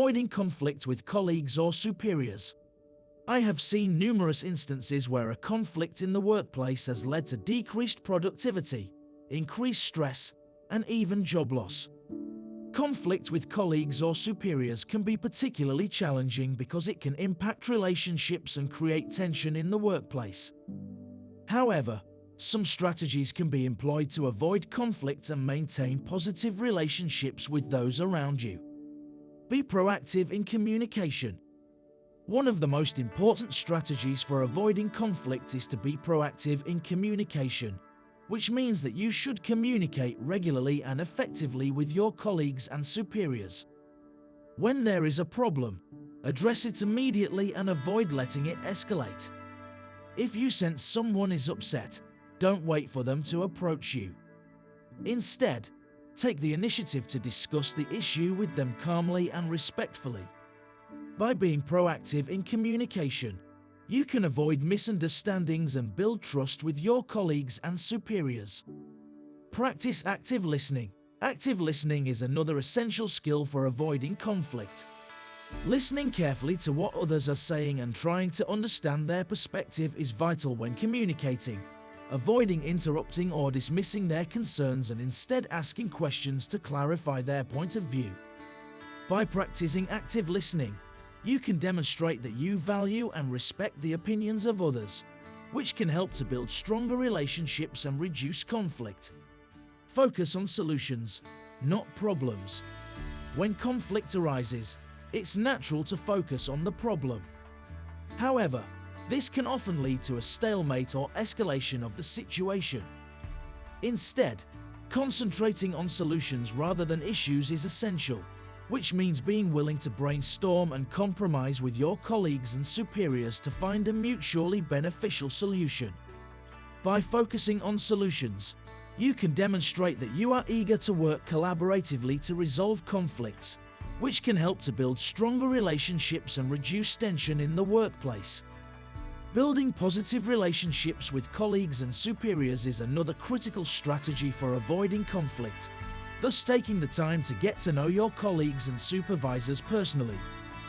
Avoiding conflict with colleagues or superiors. I have seen numerous instances where a conflict in the workplace has led to decreased productivity, increased stress, and even job loss. Conflict with colleagues or superiors can be particularly challenging because it can impact relationships and create tension in the workplace. However, some strategies can be employed to avoid conflict and maintain positive relationships with those around you. Be proactive in communication. One of the most important strategies for avoiding conflict is to be proactive in communication, which means that you should communicate regularly and effectively with your colleagues and superiors. When there is a problem, address it immediately and avoid letting it escalate. If you sense someone is upset, don't wait for them to approach you. Instead, take the initiative to discuss the issue with them calmly and respectfully. By being proactive in communication, you can avoid misunderstandings and build trust with your colleagues and superiors. Practice active listening. Active listening is another essential skill for avoiding conflict. Listening carefully to what others are saying and trying to understand their perspective is vital when communicating, avoiding interrupting or dismissing their concerns and instead asking questions to clarify their point of view. By practicing active listening, you can demonstrate that you value and respect the opinions of others, which can help to build stronger relationships and reduce conflict. Focus on solutions, not problems. When conflict arises, it's natural to focus on the problem. However, this can often lead to a stalemate or escalation of the situation. Instead, concentrating on solutions rather than issues is essential, which means being willing to brainstorm and compromise with your colleagues and superiors to find a mutually beneficial solution. By focusing on solutions, you can demonstrate that you are eager to work collaboratively to resolve conflicts, which can help to build stronger relationships and reduce tension in the workplace. Building positive relationships with colleagues and superiors is another critical strategy for avoiding conflict. Thus, taking the time to get to know your colleagues and supervisors personally,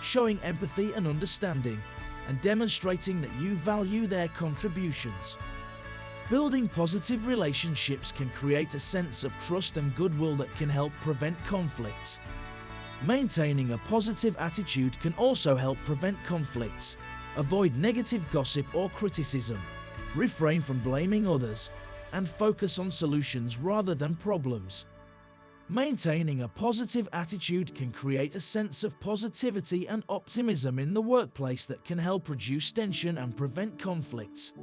showing empathy and understanding, and demonstrating that you value their contributions. Building positive relationships can create a sense of trust and goodwill that can help prevent conflicts. Maintaining a positive attitude can also help prevent conflicts. Avoid negative gossip or criticism, refrain from blaming others, and focus on solutions rather than problems. Maintaining a positive attitude can create a sense of positivity and optimism in the workplace that can help reduce tension and prevent conflicts.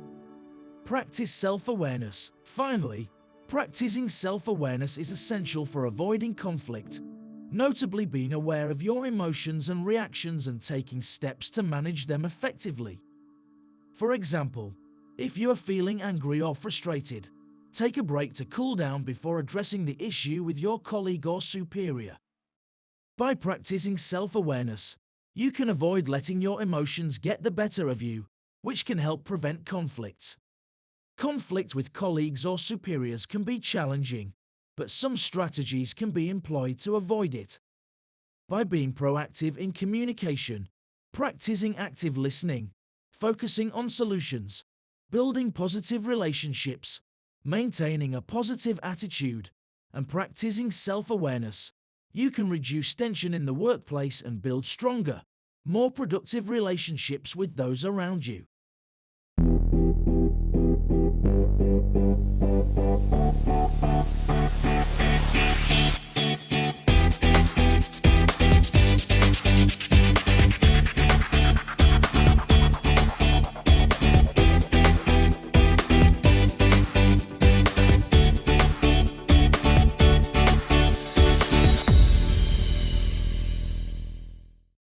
Practice self-awareness. Finally, practicing self-awareness is essential for avoiding conflict, notably being aware of your emotions and reactions and taking steps to manage them effectively. For example, if you are feeling angry or frustrated, take a break to cool down before addressing the issue with your colleague or superior. By practicing self-awareness, you can avoid letting your emotions get the better of you, which can help prevent conflicts. Conflict with colleagues or superiors can be challenging, but some strategies can be employed to avoid it. By being proactive in communication, practicing active listening, focusing on solutions, building positive relationships, maintaining a positive attitude, and practicing self-awareness, you can reduce tension in the workplace and build stronger, more productive relationships with those around you.